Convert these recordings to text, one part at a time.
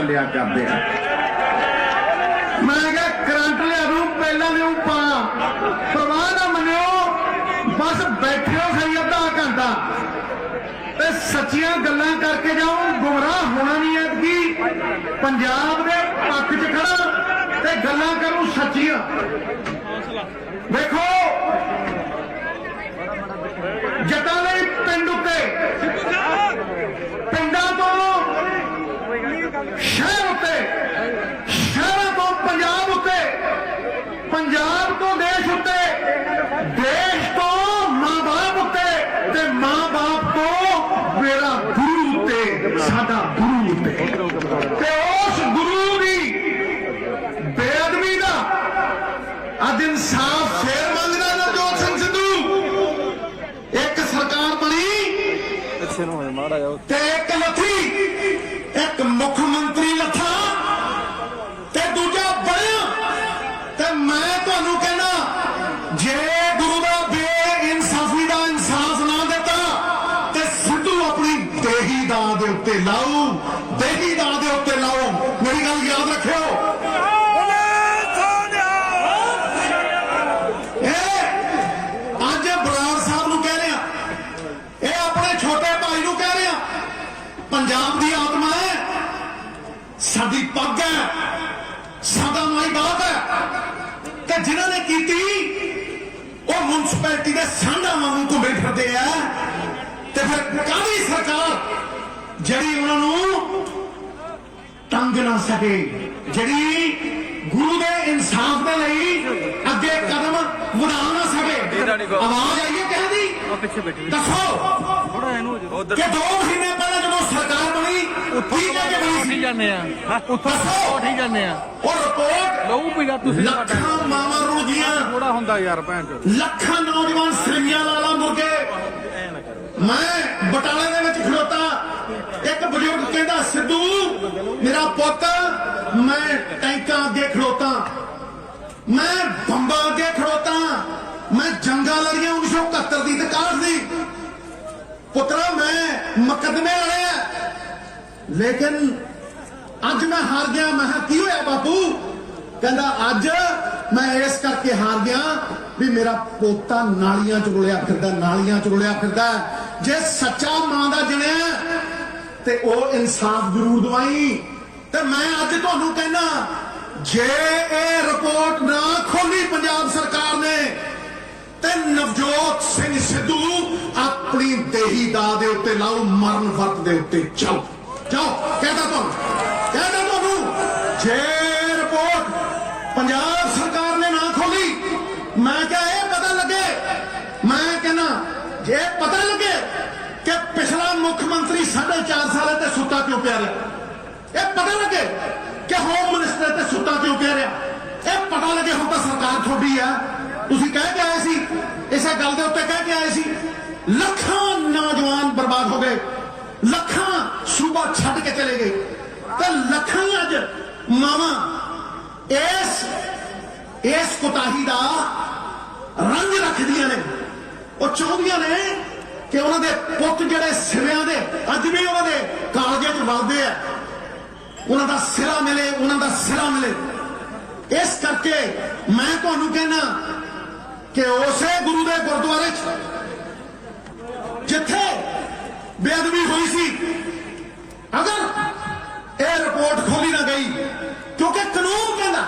ਚੱਲਿਆ ਕਰਦੇ ਆ। मैं क्या करंट लिया दूं पहला नहीं पा परवाह ना मनियो, बस बैठे हो सही अद्धा घंटा ते सच्चियां गल्लां करके जाओ, गुमराह होना नहीं है कि पंजाब दे पक्ष च खड़ा ते गल्लां करूं सच्चियां। देखो जटां लई पिंड उत्ते पिंडां तो शहर उत्ते शहरों तो पंजाब उत्ते पंजाब तो देश उत्ते देश तो मां बाप उत्ते ते मां बाप तो मेरा गुरु उत्ते साडा गुरु उत्ते ते उस गुरु दी बेअदबी दा अज इंसाफ फेर मंगदा नवजोत सिंह सिद्धू। एक सरकार बनी ते एक लथी, एक मुख मंत्री लथा ते दूजा बनया। ते मैं तुहानू कहना जे गुरु दा बेइंसाफी दा इंसाफ ना दिता ते सिद्धू अपनी देही दां दे उत्ते लाओ, देही दां दे उत्ते लाओ। मेरी गल याद रखियो, अज बराड़ साहब नू कह रहा, ये अपने छोटे भाई नू कह रहा, पंजाब दी आत्मा है, साडी पग है, साडा माई बाप है ते जिन्हां ने कीती वो म्यूनसिपैलिटी दे सांडा वांगू घुमे फिरदे आ। ते फिर काहदी सरकार जिहड़ी उन्हां नू तंग ना सके, जिहड़ी गुरु दे इंसाफ दे लई अगे कदम वधा ना सके। आवाज आई है कहदी दसो कि 2 महीने पहले जो सरकार बनी ठीक है कि बनी जाने उठी जाने और रिपोर्ट लहू पीला तुसीं लखां मावां रूजियां थोड़ा हुंदा यार भैन चो लखां नौजवान सिरियां लाला मुर्गे। मैं बटाले दे विच खड़ोता, एक बजुर्ग कहता सिद्धू मेरा पुत्त मैं टैंकां अगे खड़ोता, मैं बंबां अगे खड़ोता, मैं जंगा लड़ियां 1971 दी ते 61 दी पुत्रा, मैं मुकदमे वाले लेकिन अज मैं हार गया। मैं की होया बापू? कहता अज मैं इस करके हार गया भी मेरा पोता नालियां च रुलिया फिरदा, नालियां च रुलिया फिरदा। जे सच्चा मां दा जणिया ते ओ इंसाफ जरूर दवाई। ते मैं अज तुहानू कहना जे ये रिपोर्ट ना खोली पंजाब सरकार ने ते नवजोत सिंह सिद्धू अपनी देही दा दे उत्ते लाओ, मरण वर्त दे उत्ते जाओ जाओ। कहता तुहानू जे रिपोर्ट पंजाब सरकार ने ना खोली, मैं क्या ये पता लगे, मैं कहना जे पता लगे कि पिछला मुख्यमंत्री 4.5 साल ते सुता क्यों पिया रहा, ये पता लगे कि होम मिनिस्टर ते सुता क्यों पिया रहा, ये पता लगे हम तो सरकार थोड़ी है। तुसीं कह के आए सी, इस गल दे उत्ते कह के आए सी, लखां नौजवान बर्बाद हो गए, लखां सूबा छड्ड के चले गए ते लखां अज मावां इस कोताही दा रंग रखदियां ने। वो चाहदियां ने कि उन्होंने पुत जिहड़े सिरियां दे अज भी उन्होंने कालजे च वलदे आ, उन्हों दा सिरा मिले, उन्हों दा सिरा मिले। इस करके मैं तुहानू कहना कि उसे गुरु दे गुरुद्वारे जिथे बेअदबी हुई सी, अगर यह रिपोर्ट खोली ना गई, क्योंकि कानून कहता,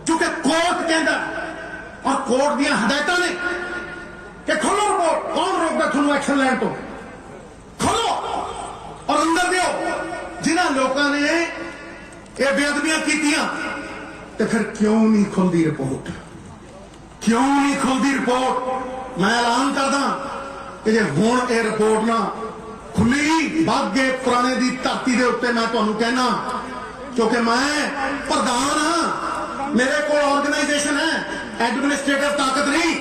क्योंकि कोर्ट कहता और कोर्ट दी हदायत ने कि खोलो रिपोर्ट, कौन रोकता थोड़ा एक्शन लैन तो? खोलो और अंदर दियो। जिन्होंने लोगों ने ये बेअदबियां कीतियां तो फिर क्यों नहीं खुलती रिपोर्ट, क्यों नहीं खुलती रिपोर्ट? मैं ऐलान करदा कि जे हुण ये रिपोर्ट ना खुली बागे पुराने दी धरती दे उत्ते, मैं तुहानू कहना क्योंकि मैं प्रधान हाँ, मेरे को ऑर्गेनाइजेशन है, एडमिनिस्ट्रेटिव ताकत नहीं,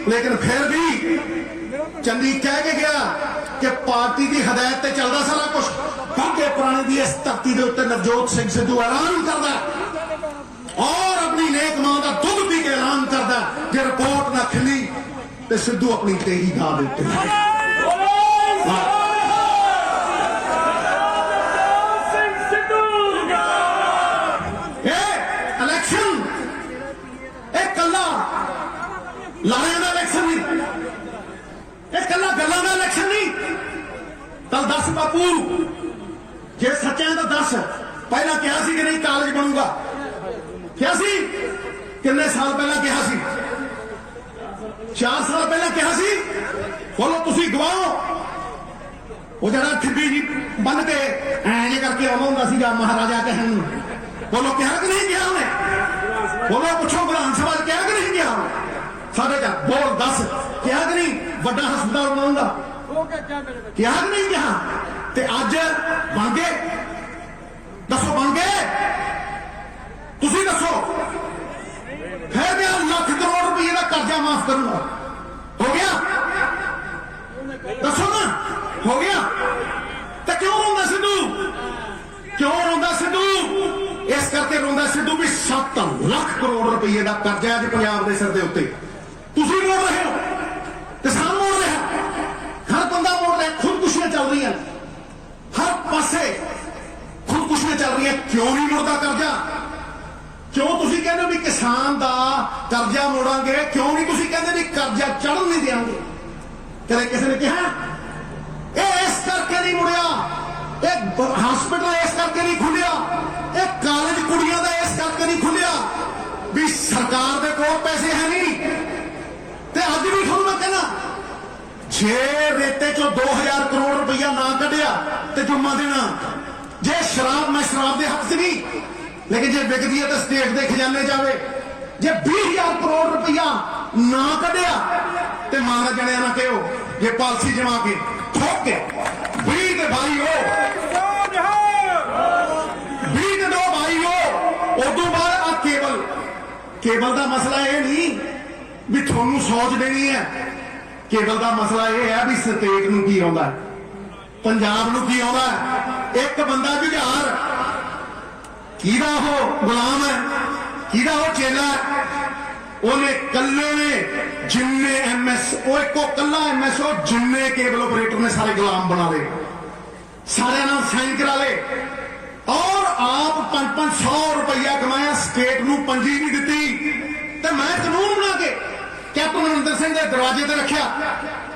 लेकिन फिर भी चंदी कह के गया कि पार्टी की हदायत से चलता सारा कुछ। बागे पुराने की इस धरती के उत्ते नवजोत सिंह सिद्धू ऐलान करता और अपनी नेक मां का दुध पी के ऐलान करता कि रिपोर्ट ना खिली तो सिद्धू अपनी तेही गा देते। ਲਾਰਿਆਂ ਦਾ ਇਲੈਕਸ਼ਨ ਨਹੀਂ, ਇਹ ਕੱਲਾ ਗੱਲਾਂ ਦਾ ਇਲੈਕਸ਼ਨ ਨਹੀਂ। ਤਾਂ ਦੱਸ ਬਾਪੂ, ਜੇ ਸੱਚਿਆਂ ਦਾ ਦੱਸ, ਪਹਿਲਾਂ ਕਿਹਾ ਸੀ ਕਿ ਨਹੀਂ ਕਾਲਜ ਬਣੂਗਾ? ਕਿਹਾ ਸੀ? ਕਿੰਨੇ ਸਾਲ ਪਹਿਲਾਂ ਕਿਹਾ ਸੀ? 4 ਸਾਲ ਪਹਿਲਾਂ ਕਿਹਾ ਸੀ। ਬੋਲੋ, ਤੁਸੀਂ ਗਵਾਓ। ਉਹ ਜਿਹੜਾ ਠੱਡੀ ਜੀ ਬੰਨ ਕੇ ਐਂ ਜੇ ਕਰਕੇ ਆਉਂਦਾ ਹੁੰਦਾ ਸੀਗਾ ਮਹਾਰਾਜਾ ਕਹਿਣ ਨੂੰ, ਬੋਲੋ ਕਿਹਾ ਕਿ ਨਹੀਂ ਕਿਹਾ ਉਹਨੇ? ਬੋਲੋ, ਪੁੱਛੋ ਵਿਧਾਨ ਸਭਾ ਚ ਕਿਹਾ ਕਿ ਨਹੀਂ ਕਿਹਾ? ਸਾਡੇ ਚ ਬੋਲ ਦੱਸ, ਕਿਹਾ ਕਿ ਨਹੀਂ ਵੱਡਾ ਹਸਪਤਾਲ ਬਣਾਉਂਦਾ? ਕਿਹਾ ਕਿ ਨਹੀਂ ਕਿਹਾ? ਤੇ ਅੱਜ ਬਣ ਗਏ? ਦੱਸੋ ਬਣ ਗਏ? ਤੁਸੀਂ ਦੱਸੋ। ਫਿਰ ਮੈਂ ਲੱਖ ਕਰੋੜ ਰੁਪਏ ਦਾ ਕਰਜ਼ਾ ਮਾਫ ਕਰੂੰਗਾ। ਹੋ ਗਿਆ? ਦੱਸੋ ਨਾ, ਹੋ ਗਿਆ? ਤੇ ਕਿਉਂ ਰੋਂਦਾ ਸਿੱਧੂ? ਕਿਉਂ ਰੋਂਦਾ ਸਿੱਧੂ? ਇਸ ਕਰਕੇ ਰੋਂਦਾ ਸਿੱਧੂ ਵੀ 7 ਲੱਖ ਕਰੋੜ ਰੁਪਏ ਦਾ ਕਰਜ਼ਾ ਅੱਜ ਪੰਜਾਬ ਦੇ ਸਿਰ ਦੇ ਉੱਤੇ। ਤੁਸੀਂ ਮੋੜ ਰਹੇ ਹੋ, ਕਿਸਾਨ ਮੋੜ ਰਿਹਾ, ਹਰ ਬੰਦਾ ਮੋੜ ਰਿਹਾ। ਖੁਦਕੁਸ਼ੀਆਂ ਚੱਲ ਰਹੀਆਂ ਹਰ ਪਾਸੇ, ਖੁਦਕੁਸ਼ੀਆਂ ਚੱਲ ਰਹੀਆਂ। ਕਿਉਂ ਨਹੀਂ ਮੁੜਦਾ ਕਰਜ਼ਾ? ਕਿਉਂ ਤੁਸੀਂ ਕਹਿੰਦੇ ਵੀ ਕਿਸਾਨ ਦਾ ਕਰਜ਼ਾ ਮੋੜਾਂਗੇ? ਕਿਉਂ ਨਹੀਂ ਤੁਸੀਂ ਕਹਿੰਦੇ ਵੀ ਕਰਜ਼ਾ ਚੜ੍ਹਨ ਨਹੀਂ ਦੇਵਾਂਗੇ? ਕਦੇ ਕਿਸੇ ਨੇ ਕਿਹਾ ਇਹ ਇਸ ਕਰਕੇ ਨਹੀਂ ਮੁੜਿਆ, ਇਹ ਹਸਪੀਟਲ ਇਸ ਕਰਕੇ ਨਹੀਂ ਖੁੱਲਿਆ, ਇਹ ਕਾਲਜ ਕੁੜੀਆਂ ਦਾ ਇਸ ਕਰਕੇ ਨਹੀਂ ਖੁੱਲਿਆ ਵੀ ਸਰਕਾਰ ਦੇ ਕੋਲ ਪੈਸੇ ਹੈ ਨਹੀਂ? ਤੇ ਅੱਜ ਵੀ ਤੁਹਾਨੂੰ ਮੈਂ ਕਹਿੰਦਾ, ਜੇ ਰੇਤੇ ਚੋਂ 2000 ਕਰੋੜ ਰੁਪਈਆ ਨਾ ਕੱਢਿਆ ਤੇ ਜੁਮਾ ਦੇਣਾ। ਜੇ ਸ਼ਰਾਬ, ਮੈਂ ਸ਼ਰਾਬ ਦੇ ਹੱਕ 'ਚ ਨਹੀਂ, ਲੇਕਿਨ ਜੇ ਵਿਕਦੀ ਹੈ ਤਾਂ ਸਟੇਟ ਦੇ ਖਜ਼ਾਨੇ ਜਾਵੇ। ਜੇ 20,000 ਕਰੋੜ ਰੁਪਈਆ ਨਾ ਕੱਢਿਆ ਤੇ ਮਾਰਾ ਜਣਿਆ ਨਾ ਕਿਹੋ, ਜੇ ਪਾਲਸੀ ਜਮਾ ਕੇ ਠੋਕ ਕੇ 20 ਦੇ ਭਾਈ ਹੋ, 20 ਦੇ ਦੋ ਭਾਈ ਹੋ। ਉਦੋਂ ਬਾਅਦ ਆ ਕੇਬਲ ਦਾ ਮਸਲਾ ਇਹ ਨਹੀਂ ਵੀ ਤੁਹਾਨੂੰ ਸੋਚ ਦੇਣੀ ਹੈ। ਕੇਬਲ ਦਾ ਮਸਲਾ ਇਹ ਹੈ ਵੀ ਸਟੇਟ ਨੂੰ ਕੀ ਆਉਂਦਾ, ਪੰਜਾਬ ਨੂੰ ਕੀ ਆਉਂਦਾ। ਇੱਕ ਬੰਦਾ ਜੁਝਾਰ, ਕਿਹਦਾ ਉਹ ਗੁਲਾਮ ਹੈ, ਕਿਹਦਾ ਉਹ ਚੇਲਾ ਹੈ? ਉਹਨੇ ਕੱਲੇ ਨੇ ਜਿੰਨੇ ਐਮਐਸ, ਉਹ ਇੱਕੋ ਕੱਲਾ ਐਮਐਸ, ਉਹ ਜਿੰਨੇ ਕੇਬਲ ਆਪਰੇਟਰ ਨੇ ਸਾਰੇ ਗੁਲਾਮ ਬਣਾ ਲਏ, ਸਾਰਿਆਂ ਨਾਲ ਸਾਈਨ ਕਰਾ ਲਏ, ਔਰ ਆਪ 500 ਰੁਪਈਆ ਕਮਾਇਆ, ਸਟੇਟ ਨੂੰ ਪੰਜੀ ਨਹੀਂ ਦਿੱਤੀ। ਤੇ ਮੈਂ ਕਾਨੂੰਨ ਬਣਾ ਕੇ ਕੈਪਟਨ ਅਮਰਿੰਦਰ ਸਿੰਘ ਦੇ ਦਰਵਾਜ਼ੇ ਤੇ ਰੱਖਿਆ,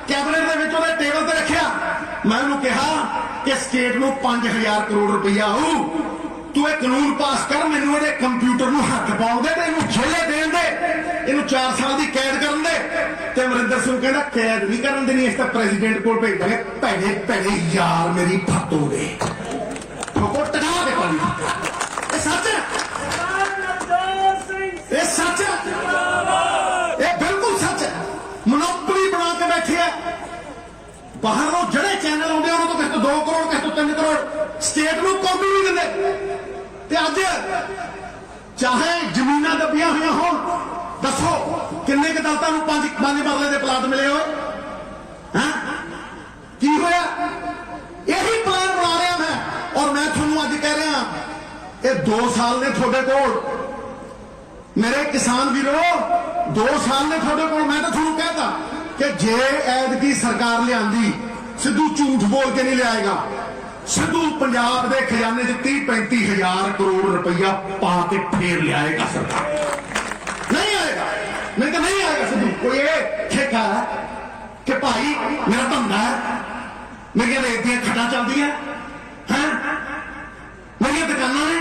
ਕੈਬਨਿਟ ਦੇ ਵਿੱਚ ਉਹਦੇ ਟੇਬਲ ਤੇ ਰੱਖਿਆ। ਮੈਂ ਉਹਨੂੰ ਕਿਹਾ ਕਿ ਸਟੇਟ ਨੂੰ 5000 ਕਰੋੜ ਰੁਪਈਆ ਆਊ, ਤੂੰ ਇਹ ਕਾਨੂੰਨ ਪਾਸ ਕਰ, ਮੈਨੂੰ ਇਹਦੇ ਕੰਪਿਊਟਰ ਨੂੰ ਹੱਥ ਪਾਉਣ ਦੇ ਤੇ ਇਹਨੂੰ ਜੇਲੇ ਦੇਣ ਦੇ, ਇਹਨੂੰ 4 ਸਾਲ ਦੀ ਕੈਦ ਕਰਨ ਦੇ। ਤੇ ਅਮਰਿੰਦਰ ਸਿੰਘ ਕਹਿੰਦਾ ਕੈਦ ਨਹੀਂ ਕਰਨ ਦੇਣੀ, ਇਸ ਤਾਂ ਪ੍ਰੈਜ਼ੀਡੈਂਟ ਕੋਲ ਭੇਜ ਦਾਂਗੇ। ਭੈੜੇ ਭੈੜੇ ਯਾਰ ਮੇਰੀ ਫੱਟੋ ਦੇ ਠੋਕੋ ਟਕਾ ਦੇ ਪਾਣੀ। ਇਹ ਸੱਚ ਹੈ, ਇਹ ਸੱਚ ਹੈ, ਇਹ ਬਿਲਕੁਲ ਸੱਚ ਹੈ। ਮੋਨੋਪੋਲੀ ਬਣਾ ਕੇ ਬੈਠੇ ਆ। ਬਾਹਰੋਂ ਜਿਹੜੇ ਚੈਨਲ ਆਉਂਦੇ ਉਹਨਾਂ ਤੋਂ ਕਿਸੇ ਤੋਂ 2 ਕਰੋੜ, ਕਿਸੇ ਤੋਂ 3 ਕਰੋੜ, ਸਟੇਟ ਨੂੰ ਕੌਡੀ ਨਹੀਂ ਦਿੰਦੇ। ਤੇ ਅੱਜ ਚਾਹੇ ਜ਼ਮੀਨਾਂ ਦੱਬੀਆਂ ਹੋਈਆਂ ਹੋਣ, ਦੱਸੋ ਕਿੰਨੇ ਕੁ ਦਲਤਾਂ ਨੂੰ 5 ਮਰਲੇ ਦੇ ਪਲਾਟ ਮਿਲੇ ਹੋਏ? ਹਾਂ, ਕੀ ਹੋਇਆ? ਇਹੀ ਪਲਾਨ ਬਣਾ ਰਿਹਾ ਮੈਂ, ਔਰ ਮੈਂ ਤੁਹਾਨੂੰ ਅੱਜ ਕਹਿ ਰਿਹਾ, ਇਹ 2 ਸਾਲ ਨੇ ਤੁਹਾਡੇ ਕੋਲ, ਮੇਰੇ ਕਿਸਾਨ ਵੀਰੋ, 2 ਸਾਲ ਨੇ ਤੁਹਾਡੇ ਕੋਲ। ਮੈਂ ਤਾਂ ਤੁਹਾਨੂੰ ਕਹਿਤਾ ਕਿ ਜੇ ਐਤਕੀ ਸਰਕਾਰ ਲਿਆਂਦੀ, ਸਿੱਧੂ ਝੂਠ ਬੋਲ ਕੇ ਨਹੀਂ ਲਿਆਏਗਾ। ਸਿੱਧੂ ਪੰਜਾਬ ਦੇ ਖਜ਼ਾਨੇ 'ਚ 30-35 ਕਰੋੜ ਰੁਪਈਆ ਪਾ ਕੇ ਫੇਰ ਲਿਆਏਗਾ ਸਰਕਾਰ। ਨਹੀਂ ਆਏਗਾ, ਨਹੀਂ ਤਾਂ ਨਹੀਂ ਆਏਗਾ ਸਿੱਧੂ। ਕੋਈ ਇਹ ਠੇਕਾ ਹੈ ਕਿ ਭਾਈ ਮੇਰਾ ਧੰਦਾ ਹੈ, ਮੇਰੀਆਂ ਰੇਤ ਦੀਆਂ ਖੱਡਾਂ ਚੱਲਦੀਆਂ ਹੈ, ਮੇਰੀਆਂ ਦੁਕਾਨਾਂ ਨੇ,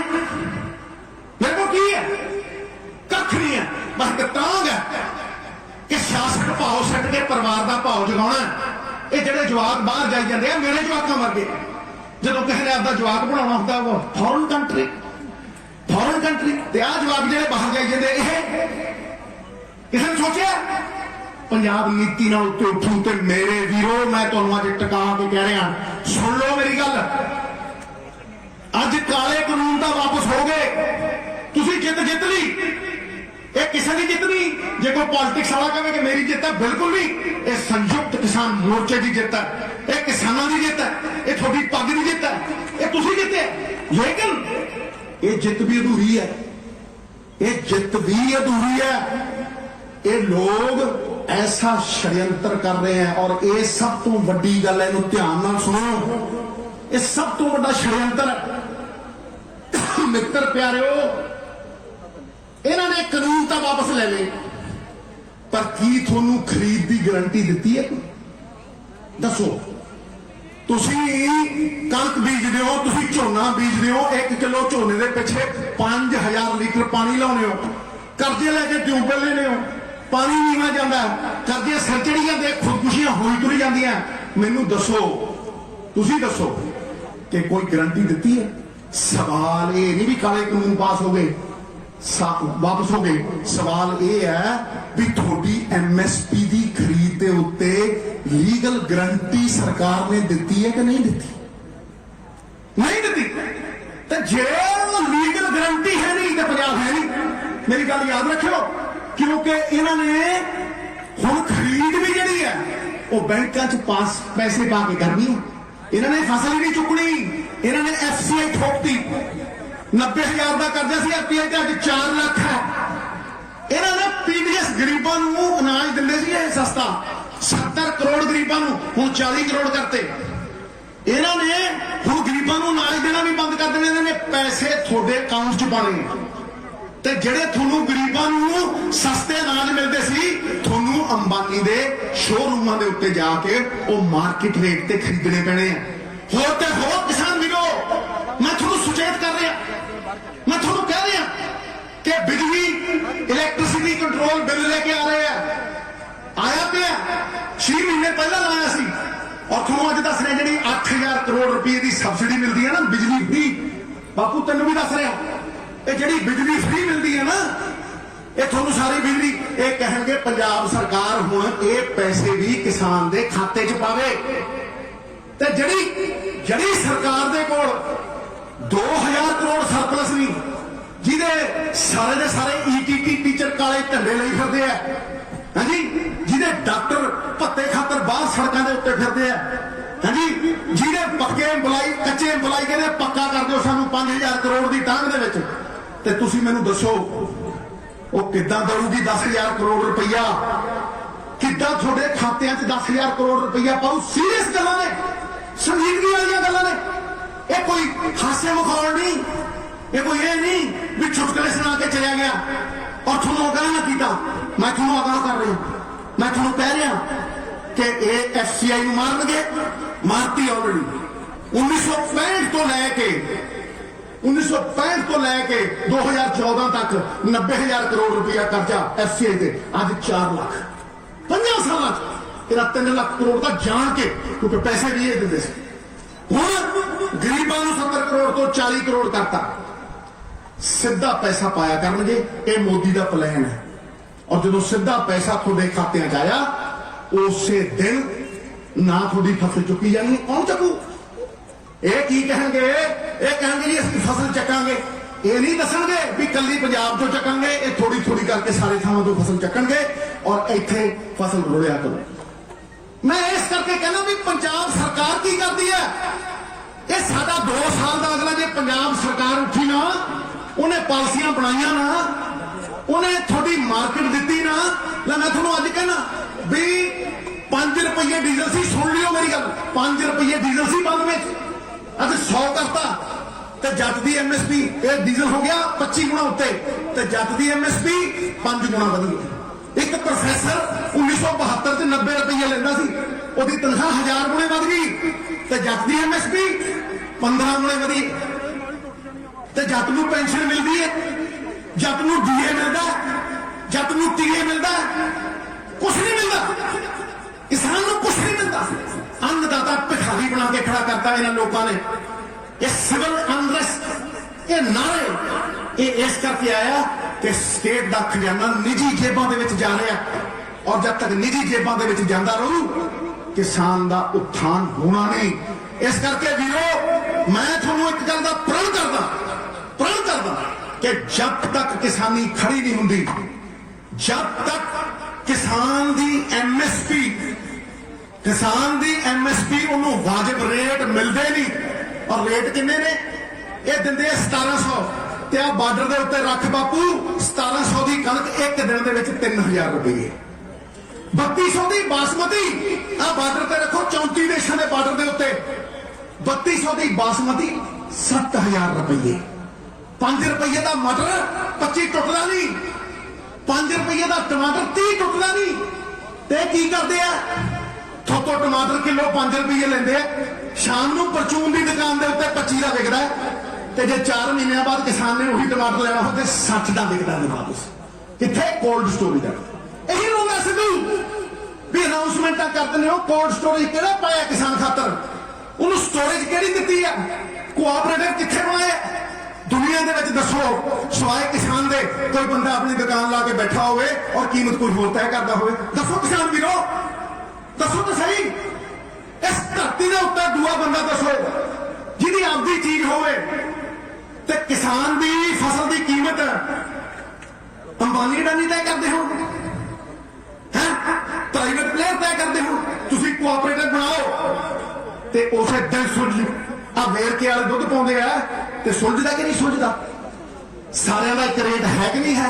ਮੇਰੇ ਕੋਲ ਕੀ ਹੈ? ਕੱਖ ਨਹੀਂ ਹੈ। ਬਸ ਇੱਕ ਤਾਂਗ ਹੈ ਕਿ ਸ਼ਾਸਕ ਭਾਅ ਛੱਡ ਕੇ ਪਰਿਵਾਰ ਦਾ ਭਾਅ ਜਗਾਉਣਾ। ਇਹ ਜਿਹੜੇ ਜਵਾਕ ਬਾਹਰ ਜਾਈ ਜਾਂਦੇ ਆ, ਮੇਰੇ ਜਵਾਕਾਂ ਵਰਗੇ, ਜਦੋਂ ਕਿਸੇ ਨੇ ਆਪਦਾ ਜਵਾਕ ਬਣਾਉਣਾ ਹੁੰਦਾ ਉਹ ਫੋਰਨ ਕੰਟਰੀ ਤੇ ਆਹ ਜਵਾਕ ਜਿਹੜੇ ਬਾਹਰ ਜਾਈ ਜਾਂਦੇ, ਇਹ ਕਿਸੇ ਨੇ ਸੋਚਿਆ ਪੰਜਾਬ ਨੀਤੀ ਨਾਲ ਉੱਤੇ ਉੱਠੂ? ਤੇ ਮੇਰੇ ਵੀਰੋ, ਮੈਂ ਤੁਹਾਨੂੰ ਅੱਜ ਟਿਕਾ ਕੇ ਕਹਿ ਰਿਹਾ, ਸੁਣ ਲਓ ਮੇਰੀ ਗੱਲ। ਅੱਜ ਕਾਲੇ ਕਾਨੂੰਨ ਤਾਂ ਵਾਪਸ ਹੋ ਗਏ। ਤੁਸੀਂ ਜਿੱਤ ਲਈ, ਇਹ ਕਿਸੇ ਦੀ ਜਿੱਤ ਨਹੀਂ। ਜੇ ਕੋਈ ਪੋਲਿਟਿਕਸ ਵਾਲਾ ਕਹੇ ਕਿ ਮੇਰੀ ਜਿੱਤ ਹੈ, ਬਿਲਕੁਲ ਨਹੀਂ। ਇਹ ਸੰਯੁਕਤ ਕਿਸਾਨ ਮੋਰਚੇ ਦੀ ਜਿੱਤ ਹੈ, ਇਹ ਕਿਸਾਨਾਂ ਦੀ ਜਿੱਤ ਹੈ, ਇਹ ਤੁਹਾਡੀ ਪੱਗ ਦੀ ਜਿੱਤ ਹੈ, ਇਹ ਤੁਸੀਂ ਜਿੱਤੇ। ਲੇਕਿਨ ਇਹ ਜਿੱਤ ਵੀ ਅਧੂਰੀ ਹੈ, ਇਹ ਜਿੱਤ ਵੀ ਅਧੂਰੀ ਹੈ। ਇਹ ਲੋਕ ਐਸਾ षड्यंत्र कर रहे हैं, और ये सब तो वड्डी गल है, ध्यान नाल सुनो, ये सब तो वड्डा षड्यंत्र है। मित्र प्यारिओ, इन्होंने कानून तो वापस ले ले, पर की थोनू खरीद की गारंटी दी है? दसो। तुसी कणक बीजदे हो, तुसी झोना बीजदे हो, 1 किलो झोने के पिछे 5000 लीटर पानी लाने हो, कर्जे लैके ट्यूबवैल लेने हो, पानी नीवा जाता है, कर्जे सिर चढ़ी जाते, खुदकुशियां होई तुरी जांदियां। मैनू दसो, तुसी दसो कि कोई गारंटी दी है? सवाल ये नहीं भी काले कानून पास हो गए वापस हो गए, सवाल ये है भी थोड़ी MSP की खरीद के उत्ते लीगल गारंटी सरकार ने दी है कि नहीं दी? नहीं दी। तो जे लीगल गारंटी है नहीं तो पंजाब है नहीं। मेरी गल याद रखियो, क्योंकि इन्होंने हुण खरीद भी जी है वो बैंकों च पास पैसे पा के करनी है। इन्होंने फसल ही नहीं चुकनी, इन्होंने FCI ठोकती। 90,000 का कर्जा सी RPI ते अज 4 लाख है। इन्होंने PDS गरीबों को अनाज दिंदे सी सस्ता, 70 करोड़ गरीबों को हुण 40 करोड़ करते। इन्होंने हुण गरीबों को अनाज देना भी बंद कर देने, इन्होंने पैसे थोड़े अकाउंट च पाने ते जेड़े थोनू गरीबों को सस्ते अनाज मिलते सी, थोनू अंबानी दे शोरूमां दे उत्ते जाके वो मार्केट रेट ते खरीदने पैने हैं। होर ते होर किसान वीरो, मैं थोनू सुचेत कर रहा, मैं थोनू कह रहा कि बिजली इलेक्ट्रिसिटी कंट्रोल बिल लेके आ रहे हैं, आया पे 6 महीने पहला लाया सी, और थोनू अज दस रहे जी 8000 करोड़ रुपए की सबसिडी मिलती है ना बिजली फ्री। बापू तेन भी दस रहा, ये जी बिजली फ्री मिलती है ना, ये थोनू सारी बिजली ये कहेंगे पंजाब सरकार हुण ये पैसे भी किसान दे खाते च पावे। ते जड़ी सरकार दे कोल 2000 करोड़ सरप्लस नहीं, जिहदे सारे दे सारे ETT टीचर काले झंडे लई फिरदे आ, हां जी, जिहदे डॉक्टर भत्ते खातर बाहर सड़कों के उत्ते फिरदे आ, हां जी, जिहदे पक्के एम्पलाई कच्चे एम्पलाई कहंदे पक्का कर दिओ सानू 5000 करोड़ की टांग दे विच, ते तुसीं मैनूं दसो वो किद्दां दऊगी 10,000 करोड़ रुपया? किद्दां तुहाडे खात्यां 'च 10,000 करोड़ रुपया पाऊ? सीरियस गल्लां ने, संजीदगी वाली गल्लां ने, ये कोई हास्य मखौल नहीं, ये कोई ये नहीं भी चुटकले सुना के चलिया गया और तुहानूं आगाह ना कीता। मैं तुहानूं आगाह कर रहा, मैं तुहानूं कह रहा कि ये FCI नूं मारनगे, मारती ऑलरेडी। 1965 तो लैके 2014 तक 90,000 करोड़ रुपया कर्जा FCI से, अज 4 लाख 5 साल 3 लाख करोड़ का जान के, क्योंकि पैसे भी ये देते हुण गरीबों को 70 करोड़ तो 40 करोड़ करता। सीधा पैसा पाया करनगे, ये मोदी का प्लान है। और जो सीधा पैसा थोड़े खात्यां च आया, उसे दिन ना थोड़ी फसल चुकी जानी, कौन चकू? ये की कहेंगे? ये कहेंगे जी असं फसल चकांगे, ये नहीं दसणगे भी कली पंजाब चो चकांगे, ये थोड़ी थोड़ी करके सारे थावां तो फसल चकणगे और इत्थे फसल रुड़िया करो। मैं इस करके कहना भी पंजाब सरकार की करती है, ये साडा 2 साल का अगला जे पंजाब सरकार उठी ना, उन्हें पॉलिसियां बनाइया ना, उन्हें थोड़ी मार्केट दी ना, मैं थोड़ा अज कहना भी 5 रुपये डीजल सी, सुन लियो मेरी गल, 5 रुपये डीजल सी 92 अज 100 करता, तो जट की MSP ये डीजल हो गया 25 गुणा उत्ते, तो जट की MSP 5 गुणा वधी। एक प्रोफैसर 1972 से 90 रुपये लेंदा सी, उसकी तनख्वाह 1000 गुणे वध गई, तो जट की MSP 15 गुणे वधी। तो जट नूं पेंशन मिलती है, जट नूं DA मिलता, जट नूं TA मिलता, कुछ नहीं मिलता, किसान नूं कुछ नहीं मिलता। अन्नदाता भिखारी बना के खड़ा करता इन्होंने लोगों ने। ये सिविल अनरेस्ट, ये नारे, ये इस करके आया कि स्टेट का खजाना निजी जेबां दे विच जा रहा, और जब तक निजी जेबां दे विच जांदा रहू, किसान का उत्थान होना नहीं। इस करके वीरो, मैं तुहानूं एक गल दा प्रण करदा कि जब तक किसानी खड़ी नहीं हुंदी, जब तक किसान दी MSP उन्होंने वाजिब रेट मिलते नहीं, और रेट किन्ने ने? ये दिंदे 1700, ते आ बार्डर के उत्ते रख बापू 1700 की कणक एक दिन दे विच 3000 रुपये, 3200 की बासमती आ बार्डर ते रखो 34 देशों के बार्डर के उत्ते 3200 की बासमती 7000 रुपये, 5 रुपये का मटर 25 टुटला नहीं, 5 रुपये का टमाटर 30 टुटदा नहीं ते की करते हैं थोतो टमाटर किलो 5 रुपये लेंदे शाम को परचून की दुकान के उत्ते 25 का विकता है ते जे 4 महीनों बाद किसान ने वही टमाटर लेना हो तो 60 का विकता है वापस कितने कोल्ड स्टोरेज है यही रोगा सिद्धू भी अनाउंसमेंट करते हो कोल्ड स्टोरेज केड़ा पाया किसान खातर उन्होंने स्टोरेज केड़ी दी है कोऑपरेटिव कितने बनाए दुनिया के विच दसो सवाए किसान दे कोई बंदा अपनी दुकान ला के बैठा होवे और कीमत कोई होर तय करता होवे दसो किसान वीरो दसो तो सही इस धरती के उत्ते दूआ बंदा दसो जिहदी आपदी चीज होवे ते किसान की फसल की कीमत अंबानी अडानी तय करते हो प्राइवेट प्लेयर तय करते हो तुसी कोऑपरेटिव बनाओ ते उसे दिन सुलझ आ वेरके वाले दुध पाउंदे आ ते सुलझदा कि नहीं सुलझदा सारिਆਂ ਦਾ ਇੱਕ ਰੇਟ है कि नहीं है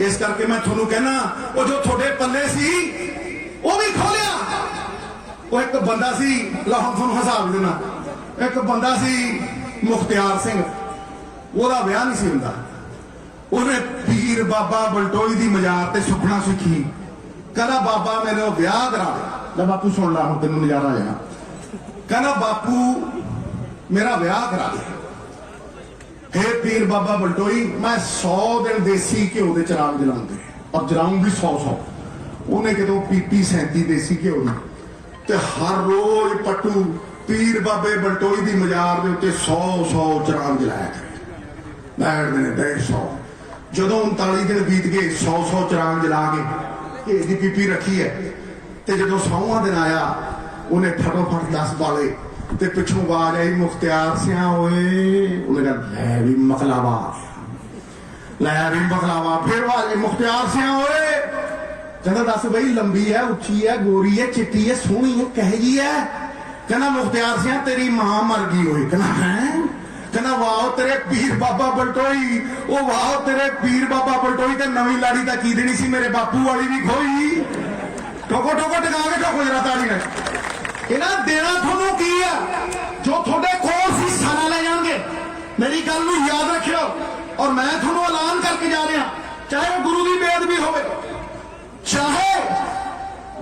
इस करके मैं ਤੁਹਾਨੂੰ कहना वो जो थोड़े पल्ले सी वो भी खोलिया वो एक बंदा सी ला हम ਤੁਹਾਨੂੰ हिसाब देना एक बंदा सी मुख्तियार सिंह ਉਹਦਾ ਵਿਆਹ नहीं सी ਹੁੰਦਾ ਉਹਨੇ पीर बाबा बलटोई ਦੀ मजार ਤੇ ਸੁਖਣਾ ਸਿੱਖੀ ਕਹਿੰਦਾ बाबा मेरे ਵਿਆਹ करा दे ले बापू सुन ला ਹੁਣ ਤੈਨੂੰ ਨਜ਼ਾਰਾ ਆਇਆ ਕਹਿੰਦਾ बापू मेरा ब्याह करा दे हे पीर बाबा बलटोई मैं 100 दिन देसी घ्यो के चिराग जलाऊंगे और जलाऊंगी 100 उन्हें कितों पीती 37 देसी घ्यो ते हर रोज पट्टू पीर बाबे बलटोई की मजार के उत्ते 100 चिराग जलाया करे बैठ देने 150 जो 39 दिन बीत गए 100 चिराग जला के घी की पीपी रखी है ते जो 100वां दिन आया उन्हें फटोफट 10 वाले ते पिछों आवाज आई मुख्तियार सिया होए उन्हें कहा लै भी मकलावा फिर आवाज आई मुख्तियार सिया होए कहना दस बई लंबी है उच्ची है गोरी है चिट्टी है सोहनी है कहे जी है कहना मुख्तियार सिया तेरी मां मर गई होई कहना है कहना वाह तेरे पीर बाबा बलटोई ओ वाह तेरे पीर बाबा बलटोई ते नवी लाड़ी ता की देनी सी मेरे बापू वाली भी खोई टोको टोको टका के टोको जरा ताड़ी ने इन्हें देना थोनू की है जो थोड़े कोल सी सारा ले जाएंगे मेरी गल नूं याद रखियो और मैं थोनू ऐलान करके जा रहा चाहे वो गुरु की बेअदबी होवे चाहे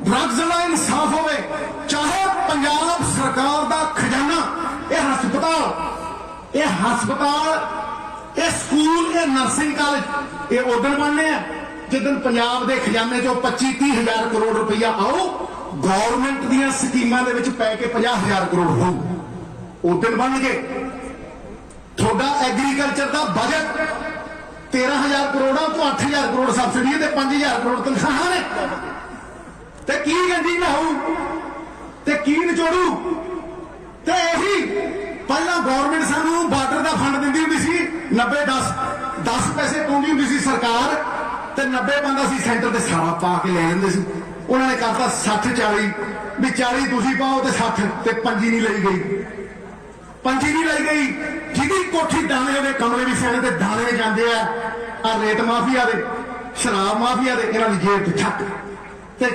ड्रग्स का इंसाफ होवे चाहे पंजाब सरकार का खजाना यह हस्पताल ये स्कूल ये नर्सिंग कॉलेज ये उदन बनने हैं जिदन पंजाब के खजाने चो 25-30 हज़ार करोड़ रुपया आओ गौरमेंट दियां स्कीमां दे विच पै के 50,000 करोड़ हो उदन बन गए थोड़ा एग्रीकल्चर का बजट 13,000 करोड़ तो 8,000 करोड़ सबसिडी ते 5,000 करोड़ तनख्वाह ने ते की गंजी लाऊ ते की निचोड़ू ते यही पहला गौरमेंट सानू बार्डर का फंड दिंदी हुंदी सी 90-10 पैसे पाउंदी हुंदी सी सरकार ते 90 पांदा सी सेंटर ते सारा पा के ले लेंदे सी उन्होंने करता 60-40 भी 40 तुसी पाओ तो 60 ते 5 नहीं लाई गई जिहदी कोठी दाने होवे कमरे भी सियाने ते दाने जांदे आ रेत माफिया दे शराब माफिया दे इन्हां दी जेब ते छक ते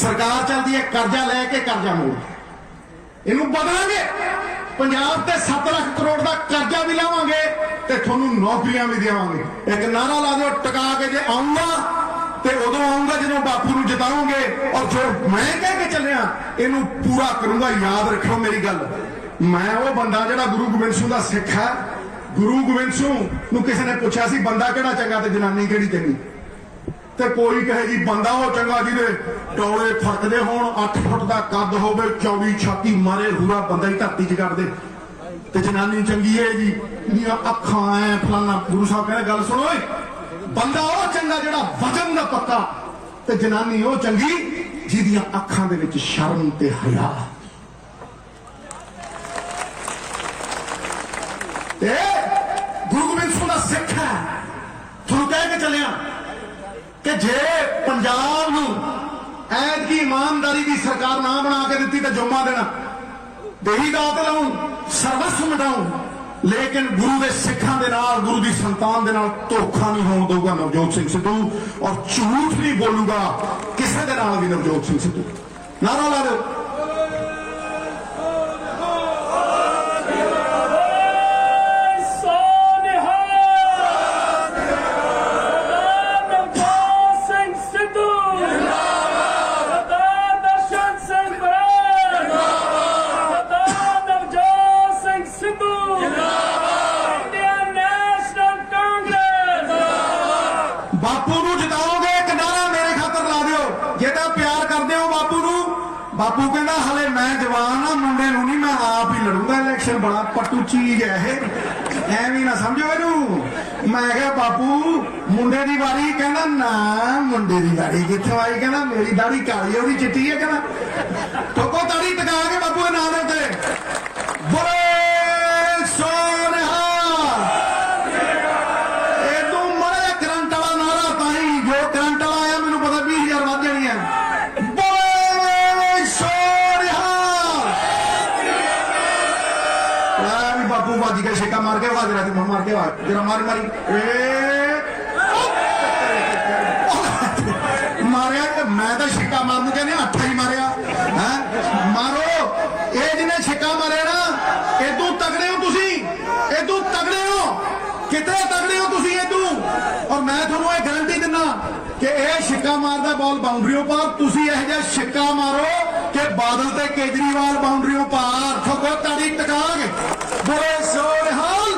सरकार चलदी है कर्जा लैके कर्जा मोड़ इनू बदलांगे पंजाब ते 7 लाख करोड़ का कर्जा भी लावांगे ते तुहानू नौकरियां भी देवांगे एक नारा ला दो टका के जे आऊंगा ते उदों आऊंगा जो बापू नूं जिताऊंगे और जो मैं कह के चलिया इनू पूरा करूंगा याद रखो मेरी गल मैं वो बंदा जिहड़ा गुरु गोबिंद सिंह दा सिख है गुरु गोबिंद सिंह नूं किसी ने पूछा सी बंदा किहड़ा चंगा ते जनानी किहड़ी चंगी ते कोई कहे जी बंदा वो चंगा जिहदे टोले फटदे होण 8 फुट का कद होवे चौड़ी छाती मारे हुरा बंदा ही धरती च कर दे ते जनानी चंगी है जी इहदियां अखां ऐ फलाना गुरु साहब कहंदे गल सुणो बंदा वो चंगा जिहड़ा वजन दा पक्का ते जनानी वो चंगी जिहदियां अखां दे विच शर्म ते हया ते गुरु गोबिंद सिंह दा सिख है तुहानू कह के चलिया कि जे पंजाब नूं ऐत की ईमानदारी की सरकार ना बना के दी तो जुम्मा देना देही दात लाऊं सर्वस्व मिटाऊं लेकिन गुरु के सिखां दे नाल गुरु की संतान दे नाल धोखा नहीं होण दूंगा नवजोत सिंह सिद्धू और झूठ नहीं बोलूंगा किसी दे नाल भी नवजोत सिंह सिद्धू नारा ला दो ਜੇ ਤਾਂ ਪਿਆਰ ਕਰਦੇ ਹੋ ਬਾਪੂ ਨੂੰ, ਬਾਪੂ ਕਹਿੰਦਾ ਹਲੇ ਮੈਂ ਜਵਾਨ ਆ, ਮੁੰਡੇ ਨੂੰ ਨਹੀਂ, ਮੈਂ ਆਪ ਹੀ ਲੜੂੰਗਾ ਇਲੈਕਸ਼ਨ। ਬੜਾ ਪੱਟੂ ਚੀਜ਼ ਹੈ ਇਹ, ਐਵੇਂ ਨਾ ਸਮਝੋ ਇਹਨੂੰ। ਮੈਂ ਕਿਹਾ ਬਾਪੂ ਮੁੰਡੇ ਦੀ ਵਾਰੀ, ਕਹਿੰਦਾ ਨਾ ਮੁੰਡੇ ਦੀ ਵਾਰੀ ਕਿੱਥੋਂ ਆਈ, ਕਹਿੰਦਾ ਮੇਰੀ ਦਾੜੀ ਕਾਲੀ ਉਹਦੀ ਚਿੱਟੀ ਹੈ, ਕਹਿੰਦਾ ਠੋਕੋ ਤਾੜੀ ਟਕਾ ਕੇ ਬਾਪੂ ਦੇ ਨਾਂ ਦੇ ਉੱਤੇ ਬੋਲੇ ਸੋਨਿਹਾ। ਇਹ ਤੂੰ ਮੜਾ ਕਰੰਟ ਵਾਲਾ ਨਾਰਾ ਪਾਈ, ਜੋ ਕਰੰਟ ਵਾਲਾ ਆਇਆ ਮੈਨੂੰ ਪਤਾ 20,000 ਵੱਧ ਜਾਣੀਆਂ। ਬੋਲੇ ਸੋਨਿਹਾ। ਵੀ ਬਾਪੂ ਵੱਜ ਕੇ ਛੇਕਾ ਮਾਰ ਕੇ ਆਵਾਜ਼ ਰਾਤੀ ਮਾਰ ਕੇ ਆਵਾਜ਼ ਜਰਾ ਮਾਰੀ ਮਾਰਿਆ ਤੇ ਮੈਂ ਤਾਂ ਛਿੱਕਾ ਮਾਰਨ ਨੂੰ ਕਹਿੰਦੇ ਹੱਥਾਂ ਹੀ ਮਾਰਿਆ ਹੈ। ਮਾਰੋ ਇਹ ਜਿਹਨੇ ਛਿੱਕਾ ਮਾਰਿਆ ਨਾ, ਇਦੋਂ ਤਗੜੇ ਹੋ ਤੁਸੀਂ, ਇਦੋਂ ਤਗੜੇ ਹੋ, ਕਿਤੇ ਤਗੜੇ ਹੋ ਤੁਸੀਂ ਇਦੋਂ। ਔਰ ਮੈਂ ਤੁਹਾਨੂੰ ਇਹ ਗਾਰੰਟੀ ਦਿੰਦਾ ਕਿ ਇਹ ਛਿੱਕਾ ਮਾਰਦਾ ਬਾਲ ਬਾਉਂਡਰੀਆਂ ਪਾਰ, ਤੁਸੀਂ ਇਹੋ ਜਿਹਾ ਛਿੱਕਾ ਮਾਰੋ ਕਿ ਬਾਦਲ ਤੇ ਕੇਜਰੀਵਾਲ ਬਾਉਂਡਰੀਆਂ ਪਾਰ। ਠੋਕੋ ਤਾੜੀ ਟਕਾ ਕੇ ਬੋਲੇ ਸੋਨਿਹਾਲ।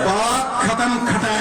ਬਾਤ ਖਤਮ ਖਟਾ